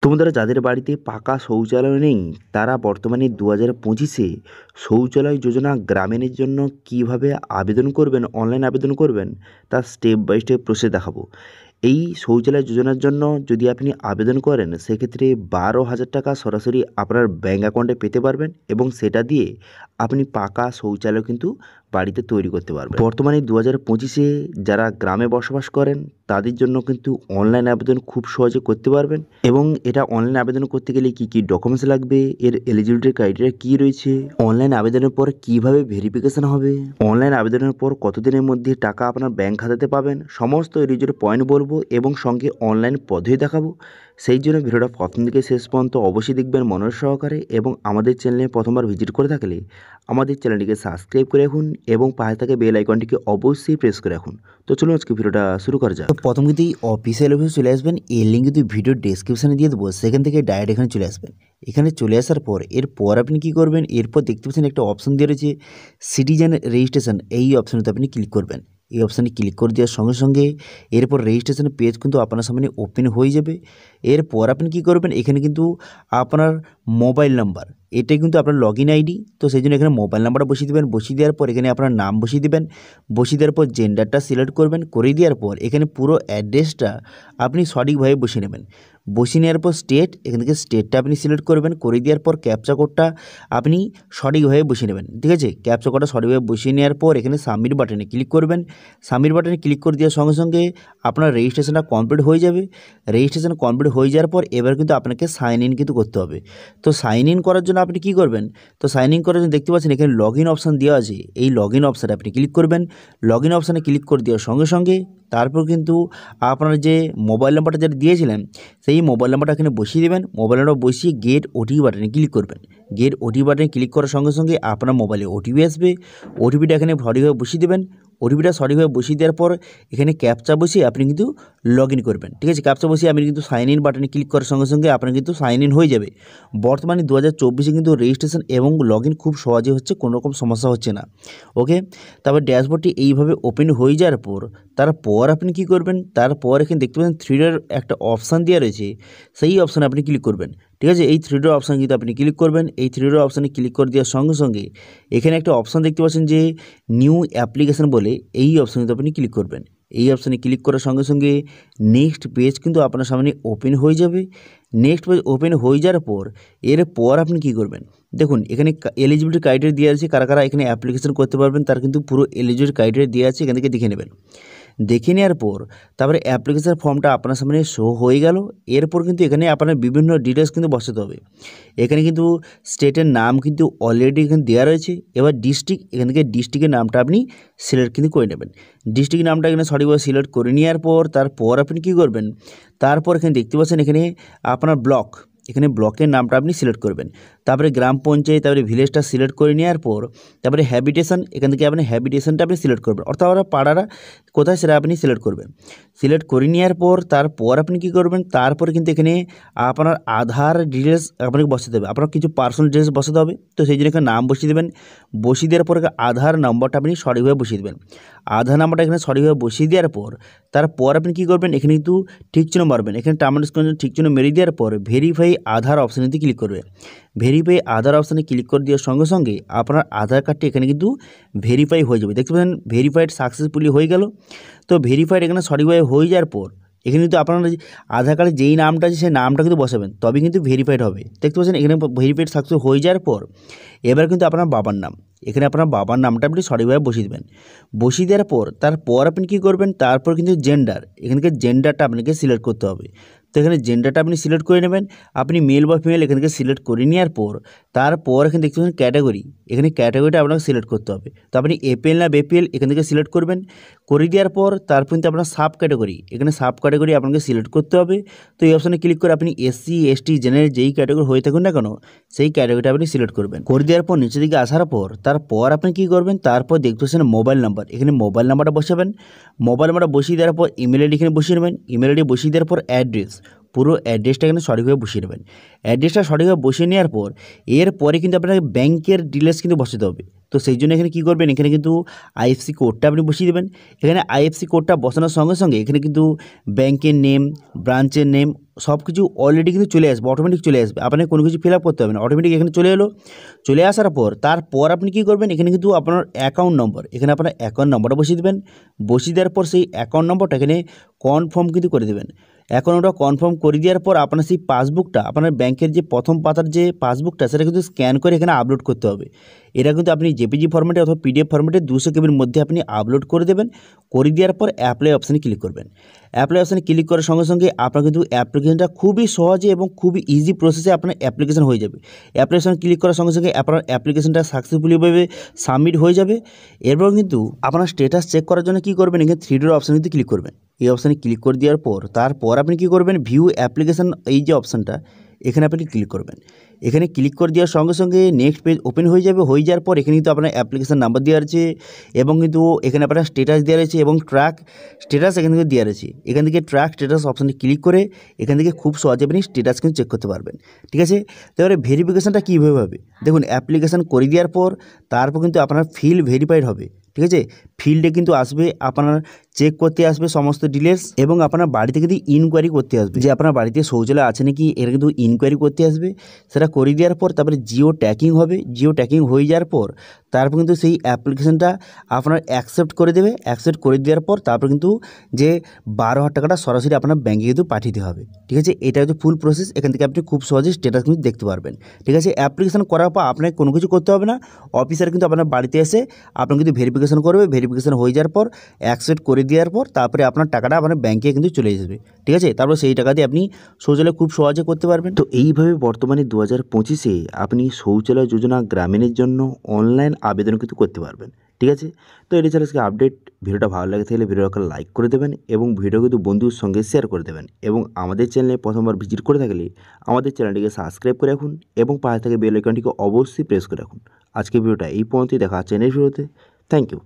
তোমাদের যাদের বাড়িতে পাকা শৌচালয় নেই তারা বর্তমানে 2025-এ শৌচালয় যোজনা গ্রামীণের জন্য কিভাবে আবেদন করবেন, অনলাইন আবেদন করবেন তার স্টেপ বাই স্টেপ প্রসেস দেখাবো। এই শৌচালয় যোজনার জন্য যদি আপনি আবেদন করেন সেক্ষেত্রে 12,000 টাকা সরাসরি আপনার ব্যাঙ্ক অ্যাকাউন্টে পেতে পারবেন এবং সেটা দিয়ে আপনি পাকা শৌচালয় কিন্তু বাড়িতে তৈরি করতে পারবেন। বর্তমানে 2025-এ যারা গ্রামে বসবাস করেন তাদের জন্য কিন্তু অনলাইন আবেদন খুব সহজে করতে পারবেন। এবং এটা অনলাইন আবেদন করতে গেলে কী কী ডকুমেন্টস লাগবে, এর এলিজিবিলিটি ক্রাইটেরিয়া কী রয়েছে, অনলাইন আবেদনের পর কীভাবে ভেরিফিকেশন হবে, অনলাইন আবেদনের পর কতদিনের মধ্যে টাকা আপনার ব্যাঙ্ক খাতাতে পাবেন, সমস্ত এলিজিবিলিটি পয়েন্ট বলবো এবং সঙ্গে অনলাইন পদ্ধতি দেখাবো। সেই জন্য ভিডিওটা প্রথম থেকে শেষ পর্যন্ত অবশ্যই দেখবেন মনোযোগ সহকারে এবং আমাদের চ্যানেলে প্রথমবার ভিজিট করে থাকলে আমাদের চ্যানেলটিকে সাবস্ক্রাইব করে রাখুন এবং পাশে থাকা বেল আইকনটিকে অবশ্যই প্রেস করে রাখুন। তো চলুন আজকে ভিডিওটা শুরু করা যাক। প্রথম কিন্তু এই অফিসিয়াল অফিসে চলে আসবেন, এর লিঙ্ক কিন্তু ভিডিও ডেসক্রিপশানে দিয়ে দেবো, সেখান থেকে ডাইরেক্ট এখানে চলে আসবেন। এখানে চলে আসার পর এরপর আপনি কী করবেন, এরপর দেখতে পাচ্ছেন একটা অপশন দিয়ে রয়েছে সিটিজেন রেজিস্ট্রেশন, এই অপশানটা আপনি ক্লিক করবেন। এই অপশানে ক্লিক করে দেওয়ার সঙ্গে সঙ্গে এরপর রেজিস্ট্রেশন পেজ কিন্তু আপনার সামনে ওপেন হয়ে যাবে। এরপর আপনি কী করবেন, এখানে কিন্তু আপনার মোবাইল নাম্বার, এটা কিন্তু আপনার লগ ইন আইডি, তো সেই জন্য এখানে মোবাইল নাম্বারটা বসিয়ে দেবেন। বসিয়ে দেওয়ার পর এখানে আপনার নাম বসিয়ে দেবেন। বসিয়ে দেওয়ার পর জেন্ডারটা সিলেক্ট করবেন। করে দেওয়ার পর এখানে পুরো অ্যাড্রেসটা আপনি সঠিকভাবে বসিয়ে নেবেন। বসিয়ে নেওয়ার পর স্টেট, এখান থেকে স্টেটটা আপনি সিলেক্ট করবেন। করে দেওয়ার পর ক্যাপচা কোডটা আপনি সঠিকভাবে বসিয়ে নেবেন, ঠিক আছে। ক্যাপচা কোডটা সঠিকভাবে বসিয়ে নেওয়ার পর এখানে সাবমিট বাটনে ক্লিক করবেন। সাবমিট বাটনে ক্লিক করে দেওয়ার সঙ্গে সঙ্গে আপনার রেজিস্ট্রেশনটা কমপ্লিট হয়ে যাবে। রেজিস্ট্রেশন কমপ্লিট হয়ে যাওয়ার পর এবার কিন্তু আপনাকে সাইন ইন কিন্তু করতে হবে। তো সাইন ইন করার জন্য আপনি কী করবেন, তো সাইন ইন করার জন্য দেখতে পাচ্ছেন এখানে লগ ইন অপশান দেওয়া আছে, এই লগ ইন অপশানে আপনি ক্লিক করবেন। লগ ইন অপশানে ক্লিক করে দেওয়ার সঙ্গে সঙ্গে তারপর কিন্তু আপনার যে মোবাইল নাম্বারটা যেটা দিয়েছিলেন সেই মোবাইল নাম্বারটা এখানে বসিয়ে দেবেন। মোবাইল নাম্বার বসিয়ে গেট ওটিপি বাটনে ক্লিক করবেন। গেট ওটিপি বাটনে ক্লিক করার সঙ্গে সঙ্গে আপনার মোবাইলে ওটিপি আসবে। ওটিপিটা এখানে সঠিকভাবে বসিয়ে দেবেন। ওটিপিটা সঠিকভাবে বসিয়ে দেওয়ার পর এখানে ক্যাপচা বসিয়ে আপনি কিন্তু লগ ইন করবেন, ঠিক আছে। ক্যাপচা বসিয়ে আপনি কিন্তু সাইন ইন বাটনে ক্লিক করার সঙ্গে সঙ্গে আপনার কিন্তু সাইন ইন হয়ে যাবে। বর্তমানে 2024-এ কিন্তু রেজিস্ট্রেশন এবং লগ ইন খুব সহজে হচ্ছে, কোনো রকম সমস্যা হচ্ছে না। ওকে, তারপর ড্যাশবোর্ডটি এইভাবে ওপেন হয়ে যাওয়ার পর তারপর আপনি কী করবেন, তারপর এখানে দেখতে পাচ্ছেন থ্রিডের একটা অপশান দেওয়া রয়েছে, সেই অপশানে আপনি ক্লিক করবেন, ঠিক আছে। এই থ্রিডের অপশান কিন্তু আপনি ক্লিক করবেন। এই থ্রিডের অপশানে ক্লিক করে দেওয়ার সঙ্গে সঙ্গে এখানে একটা অপশান দেখতে পাচ্ছেন যে নিউ অ্যাপ্লিকেশান বলে, এই অপশানে কিন্তু আপনি ক্লিক করবেন। এই অপশানে ক্লিক করার সঙ্গে সঙ্গে নেক্সট পেজ কিন্তু আপনার সামনে ওপেন হয়ে যাবে। নেক্সট পেজ ওপেন হয়ে যাওয়ার পর এরপর আপনি কী করবেন, দেখুন এখানে এলিজিবিলিটি ক্রাইটেরিয়া দেওয়া আছে, কারা কারা এখানে অ্যাপ্লিকেশন করতে পারবেন তার কিন্তু পুরো এলিজিবিলিটি ক্রাইটেরিয়া দেওয়া আছে, এখান থেকে দেখে নেবেন। দেখে নেওয়ার পর তারপরে অ্যাপ্লিকেশন ফর্মটা আপনার সামনে শো হয়ে গেল। এরপর কিন্তু এখানে আপনার বিভিন্ন ডিটেলস কিন্তু বসাতে হবে। এখানে কিন্তু স্টেটের নাম কিন্তু অলরেডি এখানে দেওয়া রয়েছে। এবার ডিস্ট্রিক্ট, এখান থেকে ডিস্ট্রিক্টের নামটা আপনি সিলেক্ট কিন্তু করে নেবেন। ডিস্ট্রিক্টের নামটা এখানে সঠিকভাবে সিলেক্ট করে নেওয়ার পর তারপর আপনি কী করবেন, তারপর এখানে দেখতে পাচ্ছেন এখানে আপনার ব্লক, এখানে ব্লকের নামটা আপনি সিলেক্ট করবেন। তারপরে গ্রাম পঞ্চায়েত, তারপরে ভিলেজটা সিলেক্ট করে নেওয়ার পর তারপরে হ্যাবিটেশন, এখান থেকে আপনি হ্যাবিটেশনটা আপনি সিলেক্ট করবেন, অর্থাৎ আপনার পাড়াটা কোথায় সেটা আপনি সিলেক্ট করবেন। সিলেক্ট করে নেওয়ার পর তারপর আপনি কী করবেন, তারপরে কিন্তু এখানে আপনার আধার ডিটেলস আপনাকে বসাতে হবে, আপনার কিছু পার্সোনাল ডিটেলস বসাতে হবে। তো সেই জন্য এখানে নাম বসিয়ে দেবেন। বসিয়ে দেওয়ার পর আধার নম্বরটা আপনি সঠিকভাবে বসিয়ে দেবেন। আধার নাম্বারটা এখানে সঠিকভাবে বসিয়ে দেওয়ার পর তারপর আপনি কী করবেন, এখানে কিন্তু ঠিক চিহ্ন মারবেন। এখানে টার্মিনেশন ঠিক চিহ্ন মেরে দেওয়ার পর ভেরিফাই আধার অপশানেতে ক্লিক করবে। ভেরিফাই আধার অপশানে ক্লিক করে দেওয়ার সঙ্গে সঙ্গে আপনার আধার কার্ডটি এখানে কিন্তু ভেরিফাই হয়ে যাবে। দেখতে পাচ্ছেন ভেরিফাইড সাকসেসফুলি হয়ে গেল। তো ভেরিফাইড এখানে সঠিকভাবে হয়ে যাওয়ার পর এখানে কিন্তু আপনার আধার কার্ডে যেই নামটা আছে সেই নামটা কিন্তু বসাবেন, তবে কিন্তু ভেরিফাইড হবে। দেখতে পাচ্ছেন এখানে ভেরিফাইড সাকসেস হয়ে যাওয়ার পর এবার কিন্তু আপনার বাবার নাম, এখানে আপনার বাবার নামটা আপনি সঠিকভাবে বসিয়ে দেবেন। বসিয়ে দেওয়ার পর তারপর আপনি কী করবেন, তারপর কিন্তু জেন্ডার, এখানকে জেন্ডারটা আপনাকে সিলেক্ট করতে হবে। তো এখানে জেন্ডারটা আপনি সিলেক্ট করে নেবেন, আপনি মেল বা ফিমেল এখান থেকে সিলেক্ট করে নেওয়ার পর তারপর এখানে দেখতে পাচ্ছেন ক্যাটাগরি, এখানে ক্যাটাগরিটা আপনাকে সিলেক্ট করতে হবে। তো আপনি এপিএল না বিপিএল এখান থেকে সিলেক্ট করবেন। করে দেওয়ার পর তারপর কিন্তু আপনার সাব ক্যাটাগরি, এখানে সাব ক্যাটাগরি আপনাকে সিলেক্ট করতে হবে। তো এই অপশানে ক্লিক করে আপনি এসসি এসটি জেনারেল যেই ক্যাটাগরি হয়ে থাকুন না কেন সেই ক্যাটাগরিটা আপনি সিলেক্ট করবেন। করে দেওয়ার পর নিচের দিকে আসার পর তারপর আপনি কী করবেন, তারপর দেখতে পাচ্ছেন মোবাইল নাম্বার, এখানে মোবাইল নাম্বারটা বসাবেন। মোবাইল নাম্বারটা বসিয়ে দেওয়ার পর ইমেল আইডি এখানে বসিয়ে নেবেন। ইমেল আইডি বসিয়ে দেওয়ার পর অ্যাড্রেস, পুরো অ্যাড্রেসটা এখানে সঠিকভাবে বসিয়ে নেবেন। অ্যাড্রেসটা সঠিকভাবে বসিয়ে নেওয়ার পর এরপরে কিন্তু আপনাকে ব্যাংকের ডিটেলস কিন্তু বসাতে হবে। তো সেই জন্য এখানে কী করবেন, এখানে কিন্তু আইএফসি কোডটা আপনি বসিয়ে দেবেন। এখানে আইএফসি কোডটা বসানোর সঙ্গে সঙ্গে এখানে কিন্তু ব্যাংকের নেম, ব্রাঞ্চের নেম সব কিছু অলরেডি কিন্তু চলে আসবে, অটোমেটিক চলে আসবে। আপনাকে কোনো কিছু ফিল আপ করতে হবে না, অটোমেটিক এখানে চলে এলো। চলে আসার পর তারপর আপনি কী করবেন, এখানে কিন্তু আপনার অ্যাকাউন্ট নম্বর, এখানে আপনার অ্যাকাউন্ট নম্বরটা বসিয়ে দেবেন। বসিয়ে দেওয়ার পর সেই অ্যাকাউন্ট নম্বরটা এখানে কনফার্ম কিন্তু করে দেবেন। অ্যাকাউন্টটা কনফার্ম করে দেওয়ার পর আপনার সেই পাসবুকটা, আপনার ব্যাংকের যে প্রথম পাতার যে পাসবুকটা সেটা কিন্তু স্ক্যান করে এখানে আপলোড করতে হবে। এটা কিন্তু আপনি জেপিজি ফরম্যাটে অথবা পিডিএফ ফরম্যাটে 200 কেবির মধ্যে আপনি আপলোড করে দেবেন। করে দেওয়ার পর অ্যাপ্লাই অপশানে ক্লিক করবেন। অ্যাপ্লাই অপশানে ক্লিক করার সঙ্গে সঙ্গে আপনার কিন্তু অ্যাপ্লিকেশনটা খুবই সহজে এবং খুবই ইজি প্রসেসে আপনার অ্যাপ্লিকেশন হয়ে যাবে। অ্যাপ্লিকেশন ক্লিক করার সঙ্গে সঙ্গে আপনার অ্যাপ্লিকেশনটা সাকসেসফুলিভাবে সাবমিট হয়ে যাবে। এরপর কিন্তু আপনার স্ট্যাটাস চেক করার জন্য কী করবেন, এখানে 3 ডট অপশানে কিন্তু ক্লিক করবেন। এই অপশানে ক্লিক করে দেওয়ার পর তারপর আপনি কী করবেন, ভিউ অ্যাপ্লিকেশান এই যে অপশানটা এখানে আপনি ক্লিক করবেন। এখানে ক্লিক করে দেওয়ার সঙ্গে সঙ্গে নেক্সট পেজ ওপেন হয়ে যাবে। হয়ে যাওয়ার পর এখানে কিন্তু আপনার অ্যাপ্লিকেশান নাম্বার দেওয়া আছে এবং কিন্তু এখানে আপনার স্ট্যাটাস দেওয়া রয়েছে এবং ট্র্যাক স্ট্যাটাস এখান থেকে দেওয়া রয়েছে। এখান থেকে ট্র্যাক স্ট্যাটাস অপশানে ক্লিক করে এখান থেকে খুব সহজে আপনি স্ট্যাটাস কিন্তু চেক করতে পারবেন। ঠিক আছে, তো এবারে ভেরিফিকেশানটা কীভাবে হবে দেখুন, অ্যাপ্লিকেশান করে দেওয়ার পর তারপর কিন্তু আপনার ফিল্ড ভেরিফাইড হবে। ঠিক আছে, ফিল্ডে কিন্তু আসবে, আপনার চেক করতে আসবে সমস্ত ডিটেলস এবং আপনার বাড়িতে কিন্তু ইনকোয়ারি করতে আসবে যে আপনার বাড়িতে শৌচালয় আছে নাকি, এর কিন্তু ইনকোয়ারি করতে আসবে। সেটা করে দেওয়ার পর তারপরে জিও ট্যাকিং হবে। জিও ট্যাকিং হয়ে যাওয়ার পর তারপর কিন্তু সেই অ্যাপ্লিকেশানটা আপনার অ্যাকসেপ্ট করে দেবে। অ্যাকসেপ্ট করে দেওয়ার পর তারপর কিন্তু যে 12,000 টাকাটা সরাসরি আপনার ব্যাঙ্কে কিন্তু পাঠিয়ে দিতে হবে। ঠিক আছে, এটা হচ্ছে ফুল প্রসেস। এখান থেকে আপনি খুব সহজে স্ট্যাটাস কিন্তু দেখতে পারবেন। ঠিক আছে, অ্যাপ্লিকেশান করার পর আপনাকে কোনো কিছু করতে হবে না, অফিসার কিন্তু আপনার বাড়িতে এসে আপনার কিন্তু ভেরিফিকেশান করবে। ভেরিফিকেশান হয়ে যাওয়ার পর অ্যাকসেপ্ট করে দেওয়ার পর তারপরে আপনার টাকাটা আপনার ব্যাঙ্কে কিন্তু চলে আসবে। ঠিক আছে, তারপর সেই টাকা দিয়ে আপনি শৌচালয় খুব সহজে করতে পারবেন। তো এইভাবে বর্তমানে 2025-এ আপনি শৌচালয় যোজনা গ্রামীণের জন্য অনলাইন আবেদন কিন্তু করতে পারবেন। ঠিক আছে, তো এটি ছিল আজকে আপডেট। ভিডিওটা ভালো লাগে থাকলে ভিডিওটাকে লাইক করে দেবেন এবং ভিডিও কিন্তু বন্ধুর সঙ্গে শেয়ার করে দেবেন এবং আমাদের চ্যানেলে প্রথমবার ভিজিট করে থাকলে আমাদের চ্যানেলটিকে সাবস্ক্রাইব করে রাখুন এবং পাশে থেকে বেল আইকনটিকে অবশ্যই প্রেস করে রাখুন। আজকে ভিডিওটা এই পর্যন্তই, দেখা হচ্ছে নেক্সট ভিডিওতে। Thank you.